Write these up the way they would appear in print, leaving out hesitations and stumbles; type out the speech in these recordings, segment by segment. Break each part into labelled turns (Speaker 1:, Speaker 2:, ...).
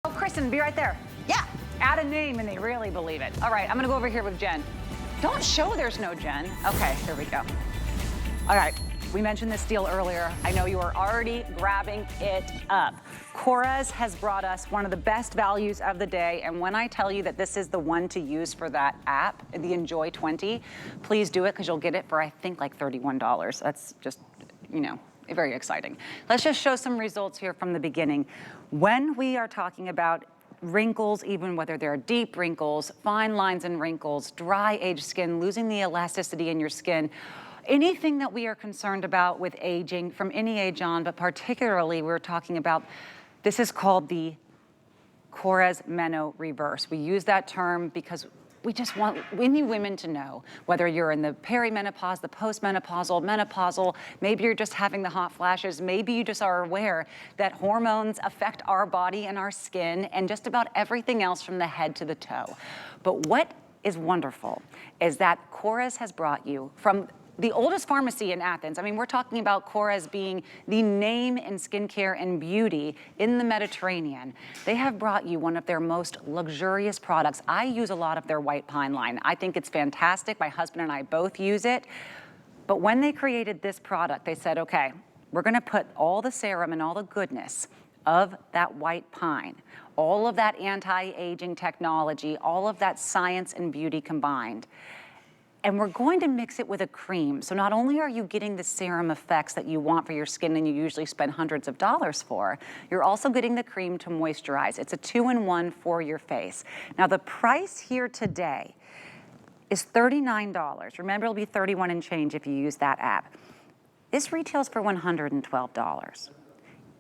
Speaker 1: Oh, Kristen, be right there.
Speaker 2: Yeah.
Speaker 1: Add a name and they really believe it. All right, I'm gonna go over here with Jen. Don't show there's no Jen. Okay, here we go. All right, we mentioned this deal earlier. I know you are already grabbing it up. Korres has brought us one of the best values of the day, and when I tell you that this is the one to use for that app, the Enjoy 20, please do it because you'll get it for, I think, like $31. That's just, you know, very exciting. Let's just show some results here from the beginning. When we are talking about wrinkles, even whether they're deep wrinkles, fine lines and wrinkles, dry age skin, losing the elasticity in your skin, anything that we are concerned about with aging from any age on, but particularly we're talking about, this is called the Korres MenoReverse. We use that term because we need women to know, whether you're in the perimenopause, the postmenopausal, menopausal, maybe you're just having the hot flashes, maybe you just are aware that hormones affect our body and our skin and just about everything else from the head to the toe. But what is wonderful is that Korres has brought you from the oldest pharmacy in Athens. I mean, we're talking about Korres being the name in skincare and beauty in the Mediterranean. They have brought you one of their most luxurious products. I use a lot of their white pine line. I think it's fantastic. My husband and I both use it. But when they created this product, they said, okay, we're gonna put all the serum and all the goodness of that white pine, all of that anti-aging technology, all of that science and beauty combined. And we're going to mix it with a cream. So not only are you getting the serum effects that you want for your skin and you usually spend hundreds of dollars for, you're also getting the cream to moisturize. It's a 2-in-1 for your face. Now the price here today is $39. Remember, it'll be $31 and change if you use that app. This retails for $112.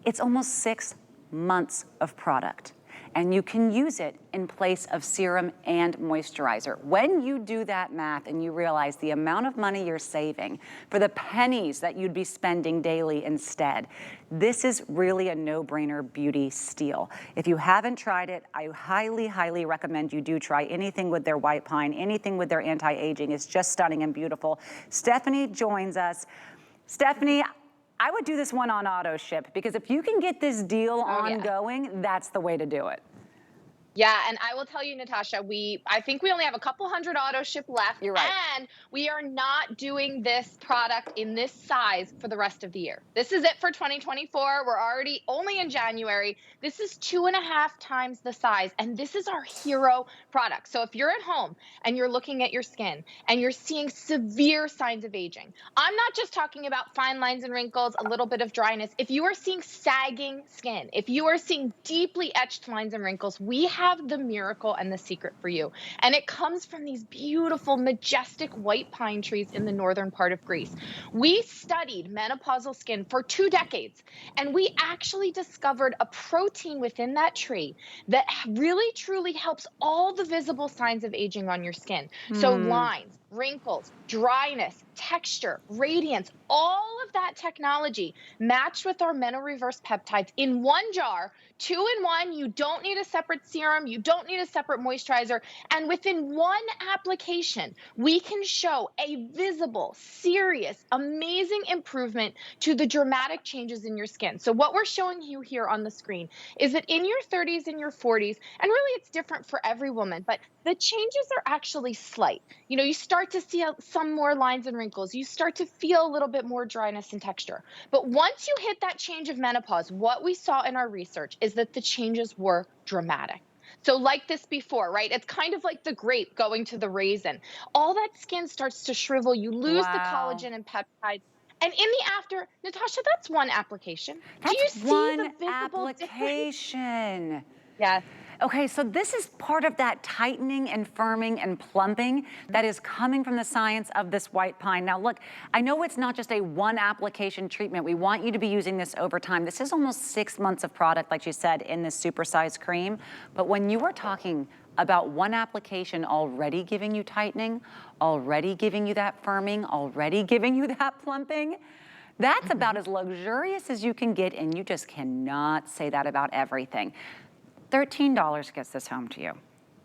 Speaker 1: It's almost 6 months of product. And you can use it in place of serum and moisturizer. When you do that math and you realize the amount of money you're saving for the pennies that you'd be spending daily instead, this is really a no-brainer beauty steal. If you haven't tried it, I highly, highly recommend you do try anything with their white pine, anything with their anti-aging. It's just stunning and beautiful. Stephanie joins us. Stephanie, I would do this one on AutoShip because if you can get this deal ongoing, that's the way to do it.
Speaker 2: Yeah, and I will tell you, Natasha, I think we only have a couple hundred AutoShip left.
Speaker 1: You're right.
Speaker 2: And we are not doing this product in this size for the rest of the year. This is it for 2024. We're already only in January. This is 2.5 times the size, and this is our hero product. So if you're at home and you're looking at your skin and you're seeing severe signs of aging, I'm not just talking about fine lines and wrinkles, a little bit of dryness. If you are seeing sagging skin, if you are seeing deeply etched lines and wrinkles, we have the miracle and the secret for you. And it comes from these beautiful, majestic white pine trees in the northern part of Greece. We studied menopausal skin for 2 decades, and we actually discovered a protein within that tree that really, truly helps all the visible signs of aging on your skin. So lines, wrinkles, dryness, texture, radiance, all of that technology matched with our MenoReverse peptides in one jar, 2-in-1. You don't need a separate serum. You don't need a separate moisturizer. And within one application, we can show a visible, serious, amazing improvement to the dramatic changes in your skin. So what we're showing you here on the screen is that in your 30s and your 40s, and really it's different for every woman, but the changes are actually slight. You know, you start to see some more lines and wrinkles. You start to feel a little bit more dryness and texture. But once you hit that change of menopause, what we saw in our research is that the changes were dramatic. So like this before, right? It's kind of like the grape going to the raisin. All that skin starts to shrivel. You lose the collagen and peptides. And in the after, Natasha, that's one application.
Speaker 1: That's
Speaker 2: Do you see
Speaker 1: one
Speaker 2: the visible
Speaker 1: application.
Speaker 2: difference? Yes.
Speaker 1: Okay, so this is part of that tightening and firming and plumping that is coming from the science of this white pine. Now look, I know it's not just a one application treatment. We want you to be using this over time. This is almost 6 months of product, like you said, in this SuperSize cream. But when you are talking about one application already giving you tightening, already giving you that firming, already giving you that plumping, that's about as luxurious as you can get, and you just cannot say that about everything. $13 gets this home to you.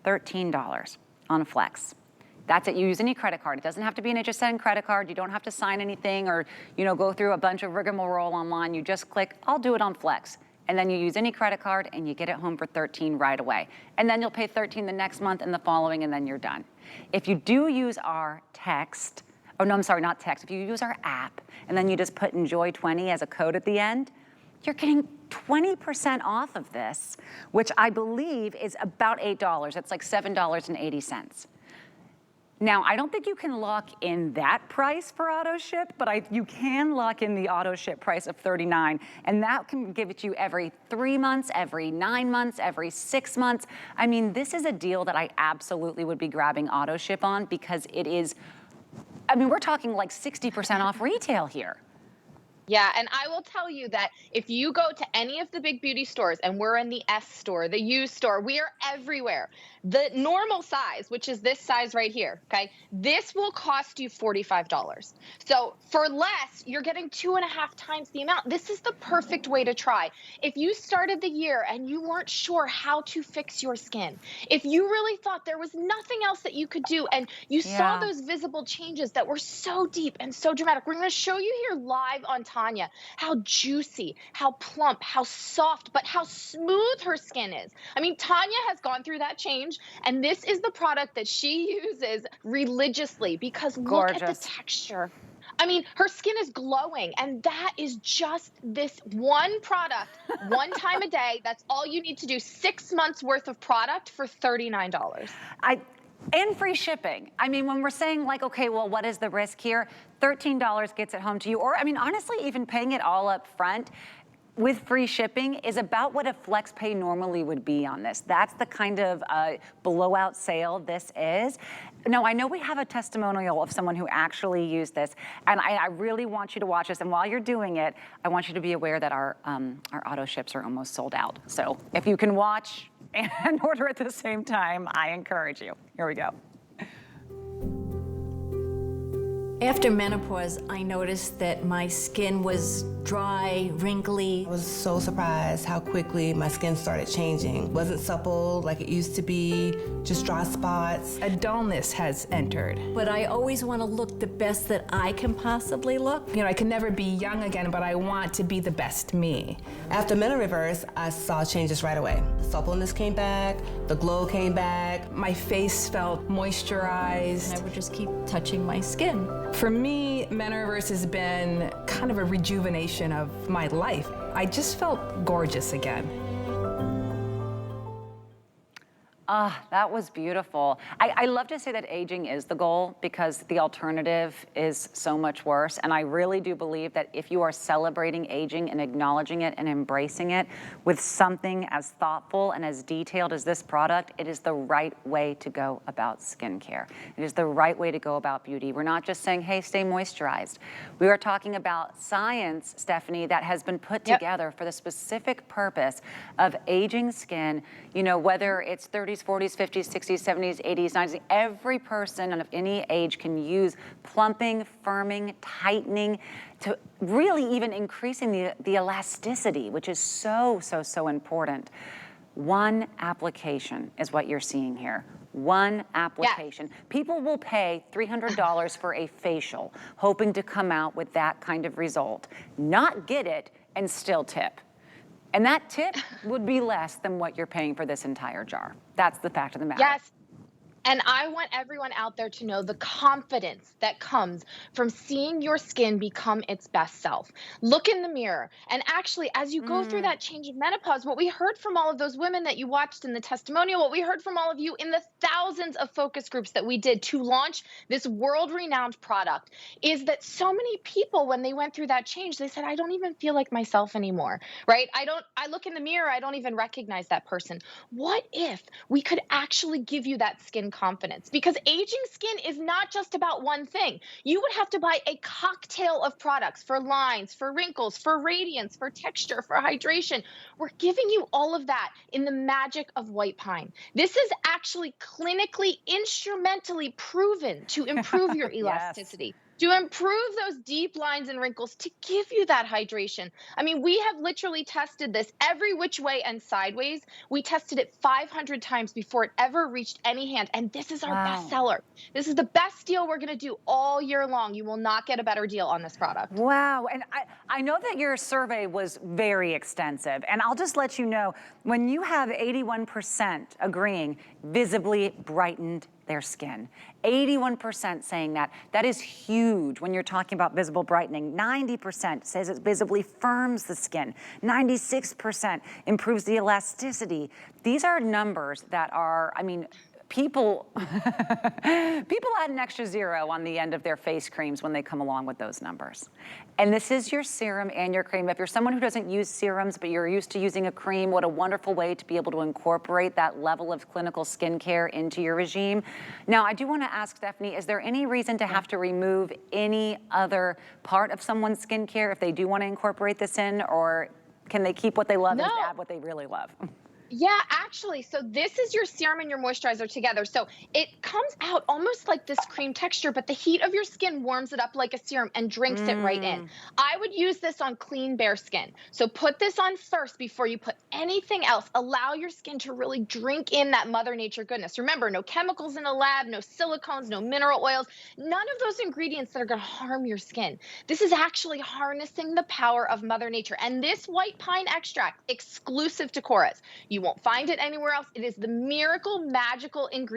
Speaker 1: $13 on Flex. That's it. You use any credit card. It doesn't have to be an HSN credit card. You don't have to sign anything or, you know, go through a bunch of rigmarole online. You just click, I'll do it on Flex. and then you use any credit card and you get it home for $13 right away. And then you'll pay $13 the next month and the following, and then you're done. If you do use our text, oh no, I'm sorry, not text. If you use our app and then you just put enjoy20 as a code at the end, you're getting 20% off of this, which I believe is about $8. It's like $7.80. Now, I don't think you can lock in that price for AutoShip, but you can lock in the AutoShip price of $39, and that can give it to you every 3 months, every 9 months, every 6 months. I mean, this is a deal that I absolutely would be grabbing AutoShip on because it is, I mean, we're talking like 60% off retail here.
Speaker 2: Yeah, and I will tell you that if you go to any of the big beauty stores, and we're in the S store, the U store, we are everywhere. The normal size, which is this size right here, okay, this will cost you $45. So for less, you're getting 2.5 times the amount. This is the perfect way to try. If you started the year and you weren't sure how to fix your skin, if you really thought there was nothing else that you could do, and you saw those visible changes that were so deep and so dramatic, we're going to show you here live on Tanya how juicy, how plump, how soft, but how smooth her skin is. I mean, Tanya has gone through that change, and this is the product that she uses religiously because look at the texture. I mean, her skin is glowing, and that is just this one product, one time a day. That's all you need to do. 6 months worth of product for $39.
Speaker 1: And free shipping. I mean, when we're saying like, okay, well, what is the risk here? $13 gets it home to you. Or, I mean, honestly, even paying it all up front with free shipping is about what a flex pay normally would be on this. That's the kind of blowout sale this is. Now, I know we have a testimonial of someone who actually used this, and I really want you to watch this. And while you're doing it, I want you to be aware that our auto ships are almost sold out. So if you can watch and order at the same time, I encourage you. Here we go.
Speaker 3: After menopause, I noticed that my skin was dry, wrinkly.
Speaker 4: I was so surprised how quickly my skin started changing. It wasn't supple like it used to be, just dry spots.
Speaker 5: A dullness has entered.
Speaker 3: But I always want to look the best that I can possibly look.
Speaker 5: You know, I can never be young again, but I want to be the best me.
Speaker 4: After MenoReverse, I saw changes right away. The suppleness came back, the glow came back.
Speaker 5: My face felt moisturized.
Speaker 3: And I would just keep touching my skin.
Speaker 5: For me, MenoReverse has been kind of a rejuvenation of my life. I just felt gorgeous again.
Speaker 1: That was beautiful. I love to say that aging is the goal because the alternative is so much worse. And I really do believe that if you are celebrating aging and acknowledging it and embracing it with something as thoughtful and as detailed as this product, it is the right way to go about skincare. It is the right way to go about beauty. We're not just saying, hey, stay moisturized. We are talking about science, Stephanie, that has been put together for the specific purpose of aging skin, you know, whether it's 30s, 40s, 50s, 60s, 70s, 80s, 90s, every person of any age can use plumping, firming, tightening, to really even increasing the elasticity, which is so, so, so important. One application is what you're seeing here. One application. Yes. People will pay $300 for a facial, hoping to come out with that kind of result, not get it, and still tip. And that tip would be less than what you're paying for this entire jar. That's the fact of the matter.
Speaker 2: Yes. And I want everyone out there to know the confidence that comes from seeing your skin become its best self. Look in the mirror. And actually, as you go through that change of menopause, what we heard from all of those women that you watched in the testimonial, what we heard from all of you in the thousands of focus groups that we did to launch this world-renowned product is that so many people, when they went through that change, they said, I don't even feel like myself anymore, right? I look in the mirror, I don't even recognize that person. What if we could actually give you that skin confidence? Because aging skin is not just about one thing. You would have to buy a cocktail of products for lines, for wrinkles, for radiance, for texture, for hydration. We're giving you all of that in the magic of white pine. This is actually clinically, instrumentally proven to improve your elasticity, to improve those deep lines and wrinkles, to give you that hydration. I mean, we have literally tested this every which way and sideways. We tested it 500 times before it ever reached any hand. And this is our best seller. This is the best deal we're going to do all year long. You will not get a better deal on this product.
Speaker 1: Wow. And I know that your survey was very extensive. And I'll just let you know, when you have 81% agreeing visibly brightened their skin, 81% saying that, that is huge when you're talking about visible brightening. 90% says it visibly firms the skin. 96% improves the elasticity. These are numbers that are, I mean, people add an extra zero on the end of their face creams when they come along with those numbers. And this is your serum and your cream. If you're someone who doesn't use serums, but you're used to using a cream, what a wonderful way to be able to incorporate that level of clinical skincare into your regime. Now, I do want to ask Stephanie, is there any reason to have to remove any other part of someone's skincare if they do want to incorporate this in, or can they keep what they love and just add what they really love?
Speaker 2: Yeah, actually, so this is your serum and your moisturizer together. So it comes out almost like this cream texture, but the heat of your skin warms it up like a serum and drinks it right in. I would use this on clean, bare skin. So put this on first before you put anything else. Allow your skin to really drink in that Mother Nature goodness. Remember, no chemicals in a lab, no silicones, no mineral oils, none of those ingredients that are going to harm your skin. This is actually harnessing the power of Mother Nature. And this white pine extract, exclusive to Korres. You won't find it anywhere else. It is the miracle, magical ingredient.